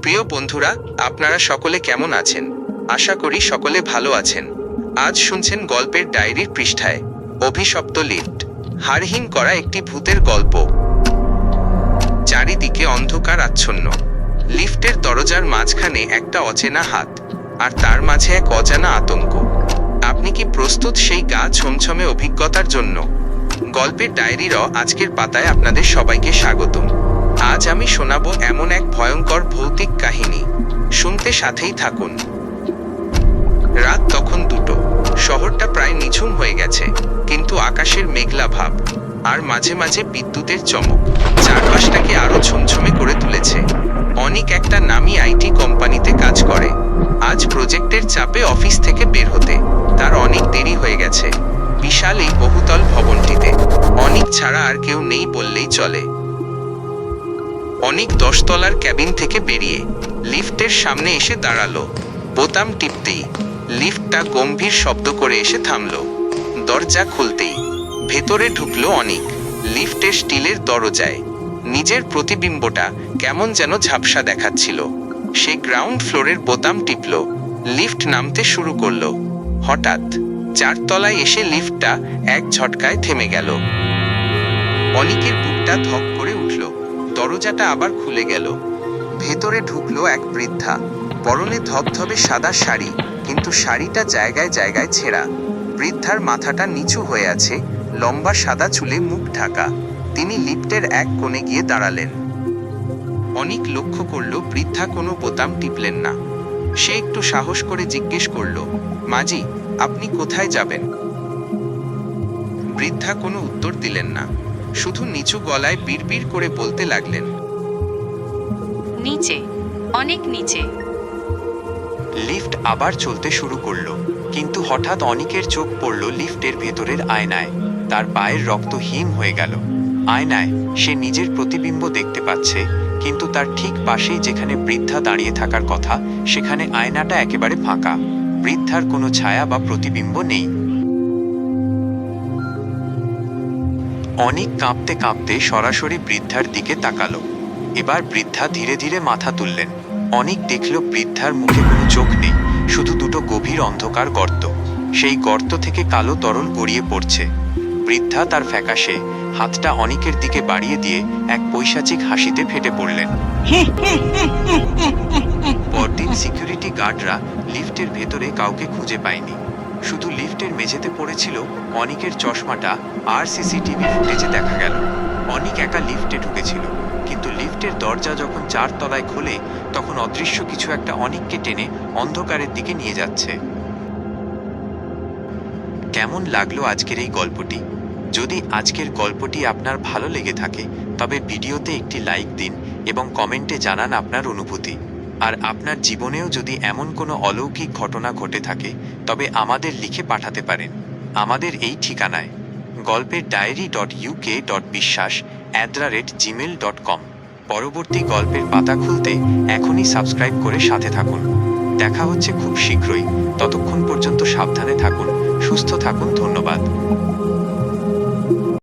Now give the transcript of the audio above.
প্রিয় বন্ধুরা, আপনারা সকলে কেমন আছেন? আশা করি সকলে ভালো আছেন। আজ শুনছেন গল্পের ডায়েরির পৃষ্ঠায় অভিশপ্ত লিফট। হাড়হীন করা একটি ভূতের গল্প। চারিদিকে অন্ধকার আচ্ছন্ন। লিফটের দরজার মাঝখানে একটা অচেনা হাত, আর তার মাঝে এক অজানা আতঙ্ক। আপনি কি প্রস্তুত সেই গা ছমছমে অভিজ্ঞতার জন্য? গল্পের ডায়েরির আজকের পাতায় আপনাদের সবাইকে স্বাগতম। আজ আমি শোনাবো এমন এক ভয়ঙ্কর ভৌতিক কাহিনী। শুনতে সাথেই থাকুন। রাত তখন 2টো। শহরটা প্রায় নিঝুম হয়ে গেছে, কিন্তু আকাশের মেঘলা ভাব আর মাঝে মাঝে বিদ্যুতের চমক চারপাশটাকে আরো ছমছমে করে তুলেছে। অনেক একটা নামি আইটি কোম্পানিতে কাজ করে। আজ প্রজেক্টের চাপে অফিস থেকে বের হতে তার অনেক দেরি হয়ে গেছে। বিশাল এই বহুতল ভবনটিতে অনেক ছাড়া আর কেউ নেই বললেই চলে। অনেক 10 তলার ক্যাবিন থেকে বেরিয়ে লিফটের সামনে এসে দাঁড়ালো। বোতাম টিপতেই লিফটটা গম্ভীর শব্দ করে এসে থামলো। দরজা খুলতেই ভেতরে ঢুকলো অনেক। লিফটের স্টিলের দরজায় নিজের প্রতিবিম্বটা কেমন যেন ঝাপসা দেখাচ্ছিল। সে গ্রাউন্ড ফ্লোরের বোতাম টিপল। লিফট নামতে শুরু করলো। হঠাৎ 4 তলায় এসে লিফটটা এক ঝটকায় থেমে গেল। অনেকের বুকটা ধক করে উঠল। দরজাটা আবার খুলে গেল। ভেতরে ঢুকলো এক বৃদ্ধা, পরনে ধবধবে সাদা শাড়ি, কিন্তু শাড়িটা জায়গায় জায়গায় ছেঁড়া। বৃদ্ধার মাথাটা নিচু হয়ে আছে, লম্বা সাদা চুলে মুখ ঢাকা। তিনি লিফটের এক কোণে গিয়ে দাঁড়ালেন। অনেক লক্ষ্য করলো বৃদ্ধা কোনো বোতাম টিপলেন না। সে একটু সাহস করে জিজ্ঞেস করলো, মাজি, আপনি কোথায় যাবেন? বৃদ্ধা কোনো উত্তর দিলেন না, শুধু নিচু গলায় বিড়বিড় করে বলতে লাগলেন, নিচে, অনেক নিচে। লিফট আবার চলতে শুরু করলো, কিন্তু হঠাৎ অনিকের চোখ পড়ল লিফটের ভেতরের আয়নায়। তার পায়ের রক্ত হিম হয়ে গেল। আয়নায় সে নিজের প্রতিবিম্ব দেখতে পাচ্ছে, কিন্তু তার ঠিক পাশেই যেখানে বৃদ্ধা দাঁড়িয়ে থাকার কথা, সেখানে আয়নাটা একেবারে ফাঁকা। বৃদ্ধার কোনো ছায়া বা প্রতিবিম্ব নেই। অনিক কাঁপতে কাঁপতে সরাসরি বৃদ্ধার দিকে তাকালো। এবার বৃদ্ধা ধীরে ধীরে মাথা তুললেন। অনিক দেখল বৃদ্ধার মুখে কোনো চোখ নেই, শুধু দুটো গভীর অন্ধকার গর্ত। সেই গর্ত থেকে কালো তরল গড়িয়ে পড়ছে। বৃদ্ধা তার ফ্যাকাশে হাতটা অনিকের দিকে বাড়িয়ে দিয়ে এক পৈশাচিক হাসিতে ফেটে পড়লেন। পরদিন সিকিউরিটি গার্ডরা লিফটের ভেতরে কাউকে খুঁজে পায়নি। শুধু লিফটের মেঝেতে পড়েছিল অনিকের চশমাটা, আর সিসিটিভি ফুটেজে দেখা গেল অনিক একা লিফটে ঢুকেছিল। কিন্তু লিফটের দরজা যখন 4 তলায় খোলে, তখন অদৃশ্য কিছু একটা অনিককে টেনে অন্ধকারের দিকে নিয়ে যাচ্ছে। কেমন লাগলো আজকের এই গল্পটি? যদি আজকের গল্পটি আপনার ভালো লেগে থাকে, তবে ভিডিওতে একটি লাইক দিন এবং কমেন্টে জানান আপনার অনুভূতি। আর আপনার জীবনেও যদি এমন কোনো অলৌকিক ঘটনা ঘটে থাকে, তবে আমাদের লিখে পাঠাতে পারেন আমাদের এই ঠিকানায় গল্পের diary.uk.বিশ্বাস@gmail.com। পরবর্তী গল্পের পাতা খুলতে এখনই সাবস্ক্রাইব করে সাথে থাকুন। দেখা হচ্ছে খুব শীঘ্রই। ততক্ষণ পর্যন্ত সাবধানে থাকুন, সুস্থ থাকুন। ধন্যবাদ।